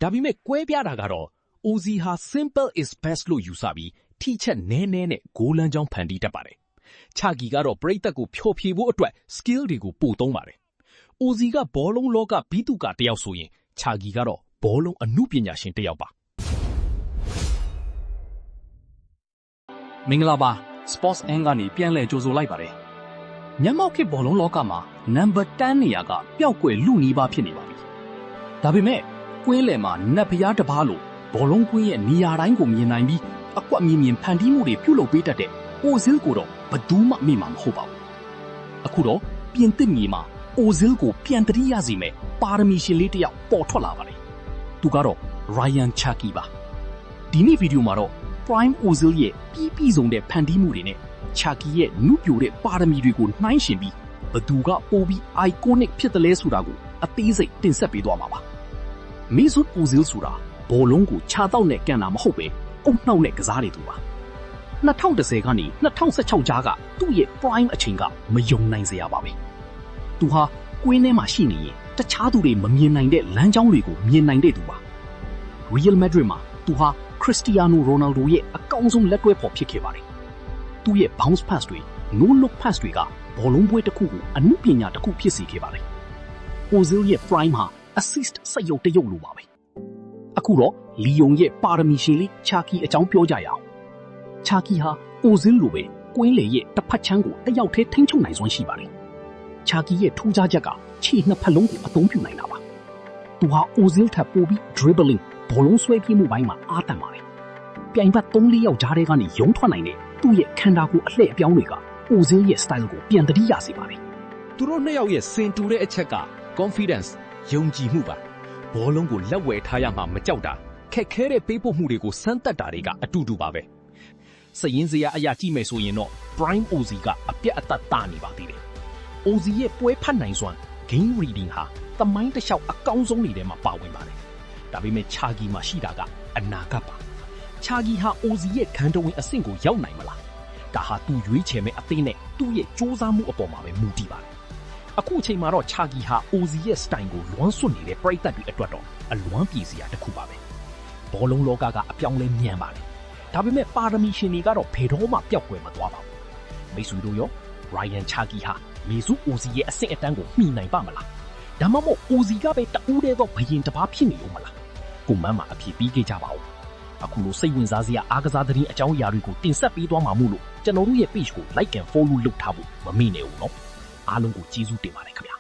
ဒါပေမဲ့ကွဲပြားတာကတော့ OZ ဟာ simple is best လို့ယူဆပြီးထိချက်နည်းနည်းနဲ့ဂိုးလမ်းကြောင်းဖန်တီးတတ်ပါတယ်။ချာကီကတော့ပရိသတ်ကိုဖျော်ဖြေဖို့အတွက် skill တွေကိုပို့သုံးပါတယ်။ OZ ကဘောလုံးလောကဘီသူကတယောက်ဆိုရင်ချာကီကတော့ဘောလုံးအမှုပညာရှင်တယောက်ပါမင်္ဂလာပါ Sports N ကနေပြန်လည်ကြိုဆိုလိုက်ပါတယ်မျက်မှောက်ခေတ်ဘောလုံးလောကမှာ number 10နေရာကပျောက်ကွယ်လူနီးပါးဖြစ်နေပါပြီဒါပေမဲ့ကွင်းလယ်မှာနတ်ဖျားတစ်ပါးလို့ဘောလုံးကွင်းရဲ့နေရာတိုင်းကိုမြင်နိုင်ပြီးအကွက်မြင်ဖန်တီးမှုတွေပြုလုပ်ပေးတတ်တဲ့ Ozil ကိုတော့ဘယ်သူမှမေ့မှာမဟုတ်ပါဘူးအခုတော့ပြင်သစ်မြေမှာ Ozil ကိုပြန်တတိယစီမဲ့ပါရမီရှင်လေးတစ်ယောက်ပေါ်ထွက်လာပါတယ်သူကတော့ Ryan Cherki ပါဒီနေ့ဗီဒီယိုမှာတော့ Prime Ozil ရဲ့ပြီးဆုံးတဲ့ဖန်တီးမှုတွေနဲ့ Cherki ရဲ့နုပြိုတဲ့ပါရမီတွေကိုနှိုင်းယှဉ်ပြီးဘသူကပိုပြီး iconic ဖြစ်တယ်လဲဆိုတာကိုအသေးစိတ်တင်ဆက်ပေးသွားမှာပါ။ Mesut Ozil ဆိုတာဘောလုံးကိုခြာတောက်နဲ့ကန်တာမဟုတ်ပဲအုံနှောက်နဲ့ကစားနေသူပါ။2010ကနေ2016ကြားကသူ့ရဲ့ Prime အချိန်ကမယုံနိုင်စရာပါပဲ။သူဟာကွင်းထဲမှာရှိနေရင်တခြားသူတွေမမြင်နိုင်တဲ့လမ်းကြောင်းတွေကိုမြင်နိုင်တဲ့သူပါ။ Real Madrid မှာသူဟာ Cristiano Ronaldo ရဲ့အကောင်းဆုံးလက်တွဲဖော်ဖြစ်ခဲ့ပါတယ်။သူ့ရဲ့ bounce pass တွေ no look pass တွေကဘောလုံးပွဲတစ်ခုကိုအမှုပညာတစ်ခုဖြစ်စေခဲ့ပါတယ်။ Ozil ရဲ့ prime ဟာ assist စက်ရုပ်တရုပ်လိုပါပဲ။အခုတော့လီယုံရဲ့ပါရမီရှင်လေး Cherki အကြောင်းပြောကြရအောင်။ Cherki ဟာ Ozil လိုပဲကွင်းလေရဲ့တစ်ဖက်ချမ်းကိုတယောက်တည်းထိန်းချုပ်နိုင်စွမ်းရှိပါတယ်။ Cherki ရဲ့ထူးခြားချက်ကခြေနှစ်ဖက်လုံးကိုအသုံးပြုနိုင်တာပါ။သူဟာ Ozil ထက်ပိုပြီး dribbling ဘောလုံးဆွဲပြေးမှုပိုင်းမှာအားသန်ပါတယ်။ပြိုင်ဘက် 3-4 ယောက်ကြားထဲကနေရုံထွက်နိုင်တဲ့သူ့ရဲ့ခန္ဓာကိုယ်အလှည့်အပြောင်းတွေက Ozil ရဲ့ style ကိုပြန်တတိယစေပါတယ်။သူတို့နှစ်ယောက်ရဲ့စင်တူတဲ့အချက်က confidence ယုံကြည်မှုပါ။ဘောလုံးကိုလက်ဝဲထားရမှမကြောက်တာခက်ခဲတဲ့ပေးပို့မှုတွေကိုစမ်းသပ်တာတွေကအတူတူပါပဲ။စရင်စရာအရာကြည့်မယ်ဆိုရင်တော့ Prime OZ ကအပြတ်အသတ်တာနေပါသေးတယ်။ OZ ရဲ့ပွဲဖတ်နိုင်စွမ်း game reading ဟာသမိုင်းတစ်လျှောက်အကောင်းဆုံးတွေထဲမှာပါဝင်ပါတယ်။ဒါပေမဲ့ Cherki မှာရှိတာကအနာဂတ်ပါ။ Cherki ဟာ OZ ရဲ့ခံတဝင်အဆင့်ကိုရောက်နိုင်မလား။ဒါဟာသူရွေးချယ်မဲ့အသင်းနဲ့သူ့ရဲ့စူးစမ်းမှုအပေါ်မှာပဲမူတည်ပါတယ်။အခုအချိန်မှာတော့ Cherki ဟာ OZ ရဲ့ style ကိုလွမ်းဆွတ်နေတဲ့ပရိသတ်တွေအတွက်တော့အလွမ်းပြေစရာတစ်ခုပါပဲ။ဘောလုံးလောကကအပြောင်းလဲမြန်ပါတယ်။ဒါပေမဲ့ပါရမီရှင်တွေကတော့ဘယ်တော့မှပျောက်ကွယ်မသွားပါဘူး။မိတ်ဆွေတို့ရော Ryan Cherki ဟာ Mesut Ozil ရဲ့အဆင့်အတန်းကိုမှီနိုင်ပါမလား။ဒါမှမဟုတ် OZ ကပဲတဦးတည်းသောဘရင်တစ်ပါးဖြစ်နေဦးမလား။ကိုမန်းမှာအဖြစ်ပြီးခဲ့ကြပါဦး။အခုလိုစိတ်ဝင်စားစရာအားကစားသတင်းအကြောင်းအရာတွေကိုတင်ဆက်ပေးသွားမှာမို့လို့ကျွန်တော်တို့ရဲ့ page ကို like and follow လုပ်ထားဖို့မမေ့နဲ့ဦးနော်အားလုံးကိုကျေးဇူးတင်ပါတယ်ခင်ဗျာ